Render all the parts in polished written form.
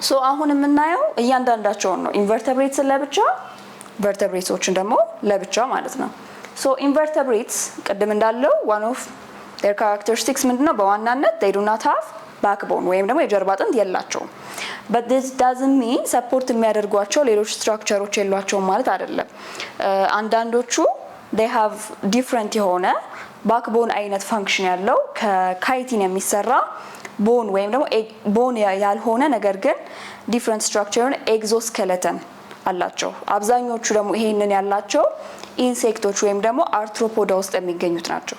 ሶ አሁን የምናየው እያንዳንዳቸው ነው ኢንቨርተብሬትስ ለብቻ vertebrates ደግሞ ለብቻ ማለት ነው ሶ ኢንቨርተብሬትስ ቅድም እንዳለው one of their characteristics ምንድነው በዋናነት they do not have backbone ወይም ደግሞ የጀርባ አጥንት የላቸውም but this doesn't mean support የሚያደርጓቸው ሌሎች ስትራክቸሮች የሏቸውም ማለት አይደለም አንዳንዶቹ they have different የሆነ backbone አይነት ፋንክሽን ያለው ከካይቲን የሚሰራ ቦን ወይም ደግሞ ቦን ያልሆነ ነገር ግን different structure exoskeleton አላቸው አብዛኞቹ ደግሞ ይሄንን ያላቸው ኢንሴክቶች ወይም ደግሞ አርትሮፖዳ ውስጥ የሚገኙት ናቸው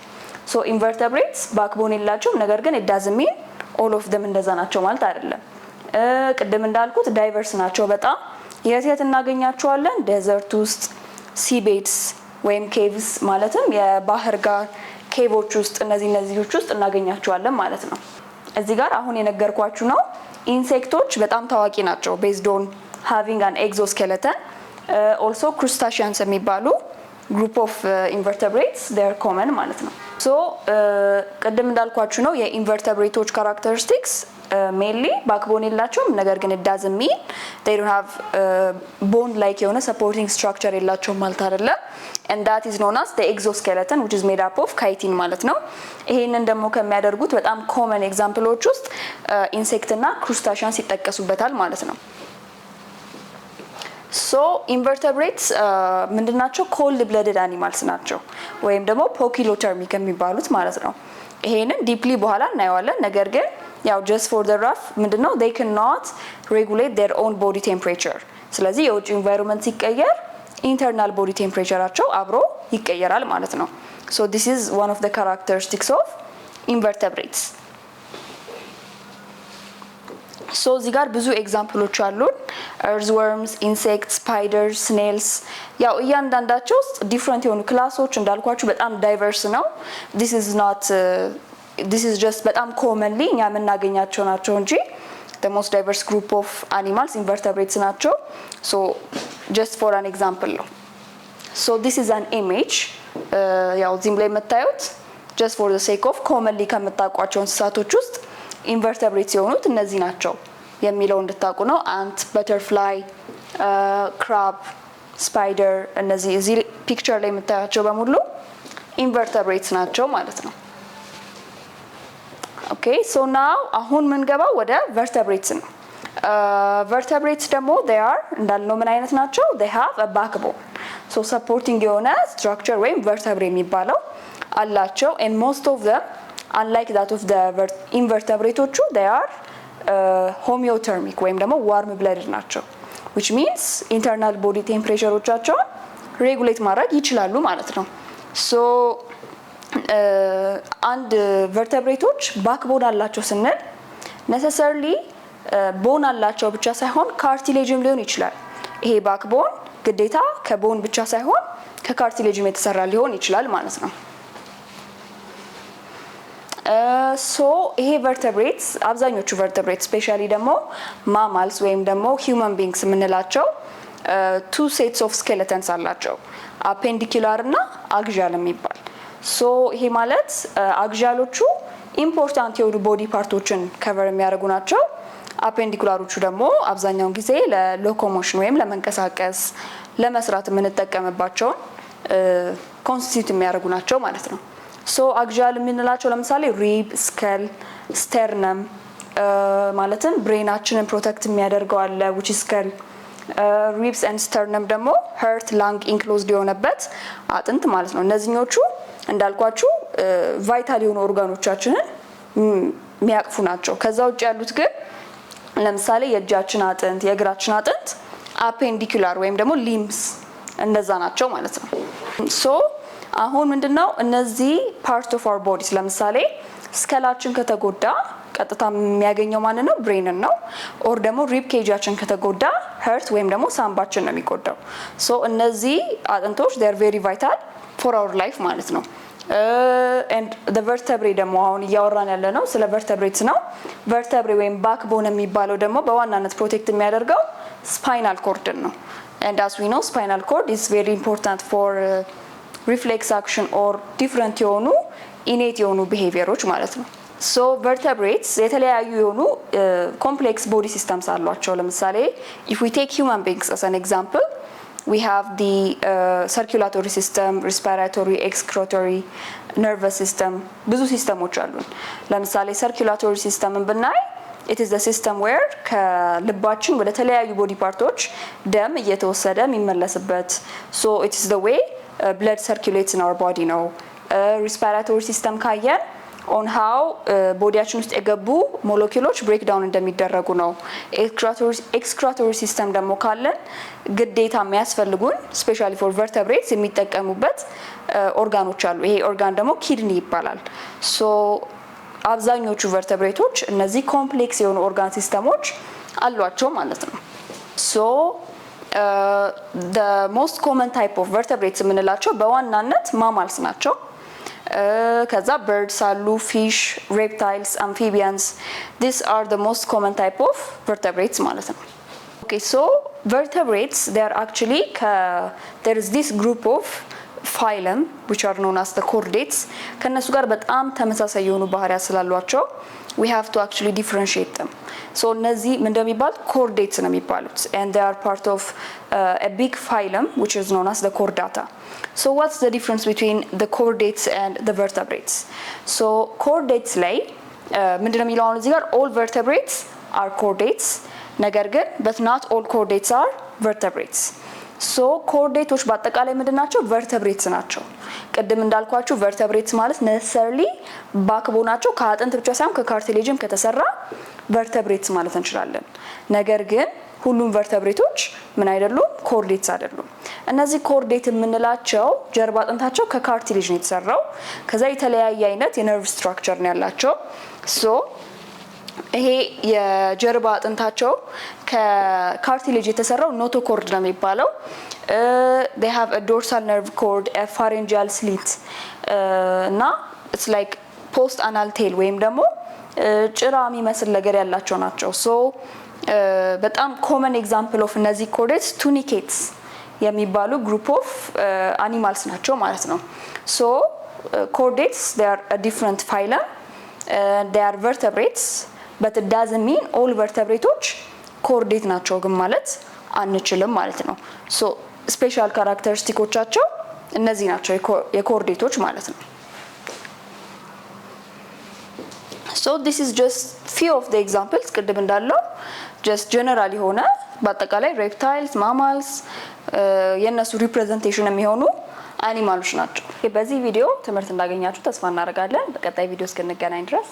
ሶ ኢንቨርተብሬትስ ባክቦን የላቸውም ነገር ግን it doesn't mean all of them እንደዛ ናቸው ማለት አይደለም ቅድም እንዳልኩት ዳይቨርስ ናቸው በጣም የት እናገኛቸዋለን ዴዘርት ውስጥ ሲቤድስ ወይም ኬቭስ ማለትም የባህር ጋር ኬቮች ውስጥ እነዚህዎች ውስጥ እናገኛቸዋለን ማለት ነው እዚህ ጋር አሁን የነገርኳችሁ ነው ኢንሴክቶች በጣም ታዋቂ ናቸው based on having an exoskeleton also crustaceans የሚባሉ group of invertebrates they are common ማለት ነው so ቀደም እንዳልኳችሁ ነው የኢንቨርተብሬቶች characteristics mainly backbone የላቸውም ነገር ግን it doesn't mean they don't have bone like የሆነ supporting structure የላቸውም ማለት አይደለም and that is known as the exoskeleton which is made up of chitin ማለት ነው ይሄንን ደግሞ ከሚያደርጉት በጣም common exampleዎች ውስጥ insect እና crustaceans ይጠቀሱበታል ማለት ነው so invertebrates ምንድናቸው cold blooded animals ናቸው ወይም ደግሞ poikilothermic የሚባሉት ማለት ነው ይሄንን ዲፕሊ በኋላ እናየዋለን ነገር ግን ያው just for the rough ምንድነው they cannot regulate their own body temperature ስለዚህ የውጭ environment ሲቀየር internal body temperatureአቸው አብሮ ይቀየራል ማለት ነው so this is one of the characteristics of invertebrates so እዚህ ጋር ብዙ ኤግዛምፕሎች አሉን earthworms insects spiders snails ያው እያንዳንዳቸው different የሆኑ ክላሶች እንዳልኳችሁ በጣም ዳይቨርስ ነው this is just በጣም commonly እኛ የምናገኛቸው ናቸው እንጂ the most diverse group of animals invertebrates ናቸው so just for an example ነው so this is an image ያው እዚህም ላይ የምታዩት just for the sake of commonly ከምታውቋቸው እንስሳቶች ውስጥ ኢንቨርተብሬትስ የሆኑት እነዚህ ናቸው የሚለው እንድታውቁ ነው ant butterfly crab spider እነዚህ እዚህ ፒክቸር ላይ የምታያቸው በሙሉ ኢንቨርተብሬትስ ናቸው ማለት ነው okay so now አሁን ምንገባው ወደ vertebrates ነው vertebrates ደግሞ they are እንዳልነው ምን አይነት ናቸው they have a backbone so supporting የሆነ structure ወይም vertebrae የሚባለው አላቸው and most of them unlike that of the invertebrates they are homeothermic ወይም ደግሞ warm blooded ናቸው which means internal body temperatureዎቻቸው regulate ማድረግ ይችላሉ ማለት ነው so and vertebrates backbone አላቸው ስንል necessarily bone አላቸው ብቻ ሳይሆን cartilageም ሊሆን ይችላል ይሄ backbone ግዴታ ከቦን ብቻ ሳይሆን ከካርቲሌጅም የተሰራ ሊሆን ይችላል ማለት ነው so ይሄ vertebrates አብዛኞቹ vertebrates especially ደግሞ mammals ወይም ደግሞ human beings የምንላቸው two sets of skeletons አላቸው appendicular እና axial የሚባል so ይሄ ማለት axialዎቹ important የሆኑ body parቶችን cover የሚያደርጉ ናቸው appendicularዎቹ ደግሞ አብዛኛውን ጊዜ ለሎኮሞሽን ወይም ለመንቀሳቀስ ለመስራት የምንጠቀምባቸው constitute የሚያደርጉ ናቸው ማለት ነው so axial የምንላቸው ለምሳሌ rib skull sternum ማለትም ብሬናችንን ፕሮቴክት የሚያደርገው አለ which is skull ribs and sternum ደግሞ heart lung enclosed የሆነበት አጥንት ማለት ነው እነዚህኞቹ እንዳልኳችሁ ቫይታል የሆኑ ኦርጋኖቻችንን የሚያቅፉ ናቸው ከዛ ውጭ ያሉት ግን ለምሳሌ የእጃችን አጥንት የእግራችን አጥንት appendicular ወይም ደግሞ limbs እንደዛ ናቸው ማለት ነው so አሁን ምንድነው እነዚህ part of our bodies ለምሳሌ ስከላችን ከተጎዳ ቀጥታ የሚያገኘው ማን ነው ብሬን ነው ኦር ደግሞ ሪብ ኬጃችን ከተጎዳ heart ወይም ደግሞ ሳምባችን ነው የሚጎዳው so እነዚህ አጥንቶች they are very vital for our life ማለት ነው and the vertebrae ደግሞ አሁን እያወራን ያለ ነው ስለ vertebrates ነው vertebrae ወይም backbone የሚባለው ደግሞ በዋናነት ፕሮቴክት የሚያደርገው spinal cord ነው and as we know spinal cord is very important for reflex action or different የሆኑ innate የሆኑ behaviorዎች ማለት ነው ሶ vertebrates የተለያዩ የሆኑ complex body systems አሏቸው። ለምሳሌ if we take human beings as an example, we have the circulatory system, respiratory, excretory, nervous system ብዙ ሲስተሞች አሉን። ለምሳሌ circulatory systemን ብናይ it is the system where ከልባችን ወደ ተለያዩ ቦዲ ፓርቶች ደም እየተወሰደ የሚመለስበት so it is the way blood circulates in our body ነው። respiratory system ካየን on how ቦዲያችን ውስጥ የገቡ ሞለኪውሎች ብሬክ ዳውን እንደሚደረጉ ነው። excretory system ደግሞ ካለን ግዴታ የሚያስፈልጉን ስፔሻሊ ፎር vertebrates የሚጠቀሙበት ኦርጋኖች አሉ። ይሄ ኦርጋን ደግሞ ኪድኒ ይባላል። ሶ አብዛኞቹ vertebrates እነዚህ ኮምፕሌክስ የሆኑ ኦርጋን ሲስተሞች አሏቸው ማለት ነው። ሶ the most common type of vertebrates የምንላቸው በዋናነት ማማልስ ናቸው። ከዛ birds አሉ, fish, reptiles, amphibians. These are the most common type of vertebrates ማለት ነው። Okay, so vertebrates, they are actually there is this group of phylum which are known as the chordates. ከነሱ ጋር በጣም ተመሳሳይ የሆኑ ባህሪያት ስላሏቸው we have to actually differentiate them. So እነዚህ ምን እንደሚባል chordates ነው የሚባሉት, and they are part of a big phylum which is known as the chordata. So what's the difference between the chordates and the vertebrates? So chordates ላይ ምንድነው የሚለው አሁን እዚህ ጋር all vertebrates are chordates, ነገር ግን but not all chordates are vertebrates. ሶ ኮርዴቶች በአጠቃላይ ምንድናቸው? vertebrates ናቸው። ቅድም እንዳልኳችሁ vertebrates ማለት necessarily ባክቦናቸው ከአጥንት ብቻ ሳይሆን ከካርቲሌጅም ከተሰራ vertebrates ማለት እንችላለን። ነገር ግን ሁሉም vertebrates ምን አይደሉም? ኮርዴትስ አይደሉም። እነዚህ ኮርዴት የምንላቸው ጀርባ አጥንታቸው ከካርቲሌጅ ነው የተሰራው። ከዛ የተለያየ አይነት የነርቭ ስትራክቸር ነው ያላቸው። ሶ ይሄ የጀርባ አጥንታቸው ከካርቲሌጅ የተሰራው ኖቶኮርድ ነው የሚባለው። they have a dorsal nerve cord, a pharyngeal slit እና it's like post anal tail ወይም ደግሞ ጭራ የሚመስል ነገር ያላቸው ናቸው። ሶ በጣም ኮመን ኤግዛምፕል ኦፍ እነዚህ ኮርዴትስ ቱኒኬትስ የሚባሉ ግሩፕ ኦፍ አኒማልስ ናቸው ማለት ነው። ሶ ኮርዴትስ they are a different phylum, they are vertebrates, but it doesn't mean all vertebrates ኮርዴት ናቸው ግን ማለት አንችልም ማለት ነው። ሶ ስፔሻል ካራክተሪስቲኮቻቸው እነዚህ ናቸው የኮርዴቶች ማለት ነው። So this is just few of the examples ቅድም እንዳለው just general የሆነ በአጠቃላይ reptiles, mammals የነሱ ሪፕሬዘንቴሽን የሚሆኑ አኒማሎች ናቸው። በዚህ ቪዲዮ ትምህርት እንዳገኛችሁ ተስፋ እናደርጋለን። በቀጣይ ቪዲዮ እስክንገናኝ ድረስ